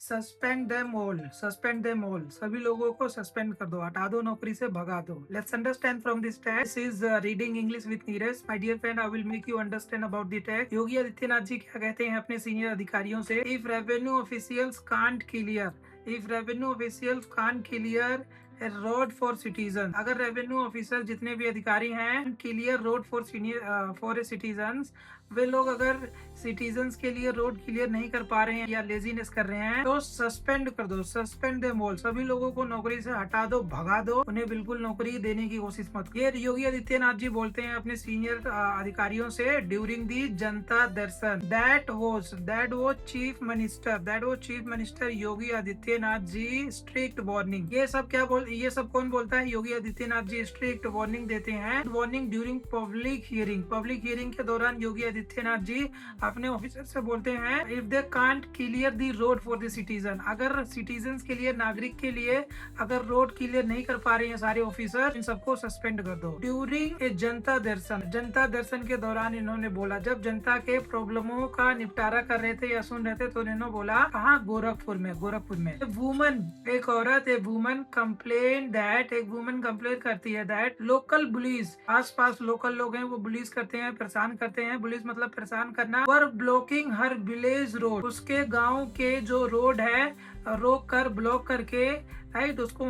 Suspend them all, सभी लोगों को सस्पेंड कर दो, हटा दो, नौकरी से भगा दो। Let's understand from this text. This is reading English with Neeraj. My dear friend, I will make you understand about the text. Yogi Adityanath ji क्या कहते हैं अपने सीनियर अधिकारियों से? If revenue officials can't clear a road for citizen, अगर revenue officer जितने भी अधिकारी हैं clear road for a citizen, वे लोग अगर सिटीजन्स के लिए रोड क्लियर नहीं कर पा रहे हैं या लेजीनेस कर रहे हैं तो सस्पेंड कर दो, सस्पेंड देम ऑल, सभी लोगों को नौकरी से हटा दो, भगा दो, उन्हें बिल्कुल नौकरी देने की कोशिश मत करो। ये योगी आदित्यनाथ जी बोलते हैं अपने सीनियर अधिकारियों से during the Janata Darshan. That was chief minister Yogi Adityanath ji strict warning. ये सब कौन बोलता है? योगी आदित्यनाथ जी स्ट्रिक्ट वार्निंग देते हैं। वार्निंग ड्यूरिंग पब्लिक हियरिंग के दौरान योगी आदित्यनाथ जी अपने ऑफिसर से बोलते हैं if they can't clear the road for the citizen, अगर सिटीजन के लिए, नागरिक के लिए अगर रोड क्लियर नहीं कर पा रहे हैं सारे ऑफिसर, इन सबको सस्पेंड कर दो। ड्यूरिंग ए जनता दर्शन के दौरान इन्होंने बोला, जब जनता के प्रॉब्लमों का निपटारा कर रहे थे या सुन रहे थे तो इन्होंने बोला कहाँ? गोरखपुर में। वुमन, एक औरत, एक वुमन कंप्लेन करती है दैट लोकल बुलीज, आसपास लोकल लोग हैं वो बुलीज करते हैं, परेशान करते हैं। बुलीज मतलब परेशान करना। वर ब्लॉकिंग हर विलेज रोड, उसके गांव के जो रोड है रोक कर, ब्लॉक करके, राइट, उसको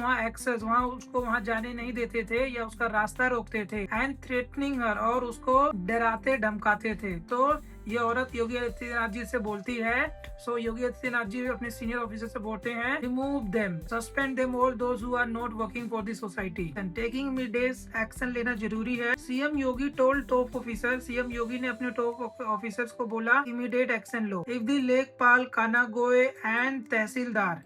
वहाँ जाने नहीं देते थे या उसका रास्ता रोकते थे। एंड थ्रेटनिंग हर, और उसको डराते धमकाते थे। तो ये औरत योगी आदित्यनाथ जी से बोलती है। सो योगी आदित्यनाथ जी अपने सीनियर ऑफिसर से बोलते हैं remove them, suspend them all those who are not working for the society and taking immediate action लेना जरूरी है। CM Yogi told top officer, CM Yogi ने अपने टॉप ऑफिसर्स को बोला इमीडिएट एक्शन लो। If the lekhpal, kanungo and तहसीलदार,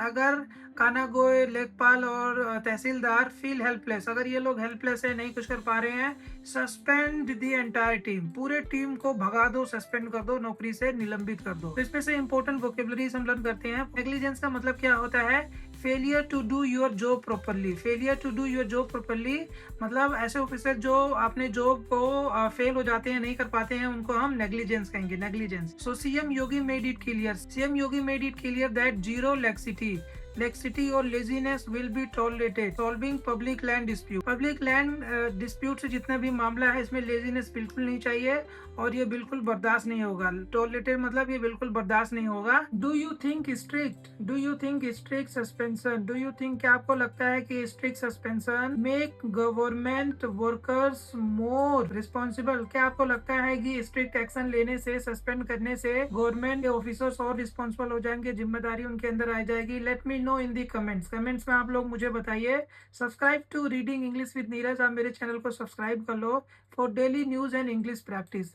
अगर कानागोए, लेखपाल और तहसीलदार फील हेल्पलेस, अगर ये लोग हेल्पलेस है, नहीं कुछ कर पा रहे हैं, सस्पेंड द एंटायर टीम, पूरे टीम को भगा दो, सस्पेंड कर दो, नौकरी से निलंबित कर दो। तो इसमें से इंपॉर्टेंट वोकेबलरीज हम लर्न करते हैं। नेग्लिजेंस का मतलब क्या होता है? Failure to do your job properly, मतलब ऐसे ऑफिसर जो अपने जॉब को फेल हो जाते हैं, नहीं कर पाते हैं, उनको हम नेग्लिजेंस कहेंगे, negligence. So CM Yogi made it clear that zero laxity और laziness will be tolerated solving public land dispute से जितना भी मामला है इसमें लेजीनेस बिल्कुल नहीं चाहिए और ये बिल्कुल बर्दाश्त नहीं होगा। टॉलरेटेड मतलब ये बिल्कुल बर्दाश्त नहीं होगा। Do you think strict suspension, क्या आपको लगता है कि strict suspension make government workers more responsible? क्या आपको लगता है कि स्ट्रिक्ट एक्शन लेने से, सस्पेंड करने से गवर्नमेंट के ऑफिसर्स और रिस्पॉन्सिबल हो जाएंगे, जिम्मेदारी उनके अंदर आ जाएगी? Let me know in the comments में आप लोग मुझे बताइए। Subscribe to reading English with Neeraj, आप मेरे चैनल को सब्सक्राइब कर लो for daily news and English practice.